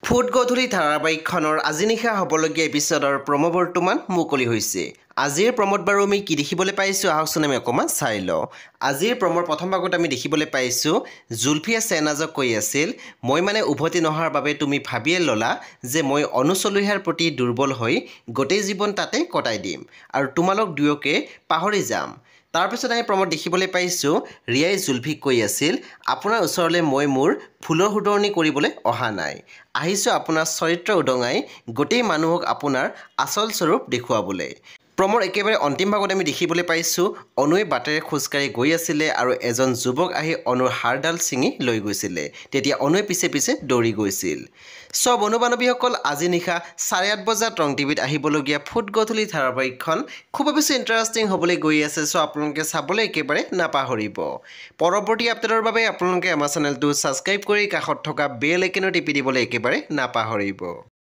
Foot গধূলি ধাৰাবাহিকখনৰ আজি নিশা হ'বলগীয়া এপিছডৰ প্ৰম' বৰ্তমান মুকলি হৈছে। আজিৰ প্ৰম'ত বাৰু আমি কি দেখিবলৈ পাইছোঁ আহকচোন আমি অকণমান চাই লওঁ। আজিৰ প্ৰম'ৰ প্ৰথম ভাগত আমি দেখিবলৈ পাইছোঁ জুলফিয়ে শ্বেহনাজক কৈ আছিল, মই মানে উভতি নহাৰ বাবে তুমি ভাবিয়ে ল'লা যে মই অনু চলুহাৰ প্ৰতি দুৰ্বল হৈ গোটেই জীৱন তাতে কটাই দিম আৰু তোমালোক দুয়োকে পাহৰি যাম। তাৰপিছত আমি প্ৰম'ত দেখিবলৈ পাইছোঁ ৰিয়াই জুলফিক কৈ আছিল, আপোনাৰ ওচৰলৈ মই মোৰ ফুলৰ শুধৰণি কৰিবলৈ অহা নাই, আহিছোঁ আপোনাৰ চৰিত্ৰ উদঙাই গোটেই মানুহক আপোনাৰ আচল স্বৰূপ দেখুৱাবলৈ। প্ৰম'ৰ একেবাৰে অন্তিম ভাগত আমি দেখিবলৈ পাইছোঁ অনুৱে বাটেৰে খোজকাঢ়ি গৈ আছিলে আৰু এজন যুৱক আহি অনুৰ হাড়ডাল ছিঙি লৈ গৈছিলে। তেতিয়া অনুৱে পিছে পিছে দৌৰি গৈছিল। চ' বন্ধু বান্ধৱীসকল, আজি নিশা 8:30 বজাত ৰং টিভিত আহিবলগীয়া ফুট গধূলি ধাৰাবাহিকখন খুব বেছি ইণ্টাৰেষ্টিং হ'বলৈ গৈ আছে। চ' আপোনালোকে চাবলৈ একেবাৰে নাপাহৰিব। পৰৱৰ্তী আপডেটৰ বাবে আপোনালোকে আমাৰ চেনেলটো ছাবস্ক্ৰাইব কৰি কাষত থকা বেল আইকনো টিপি দিবলৈ একেবাৰে নাপাহৰিব।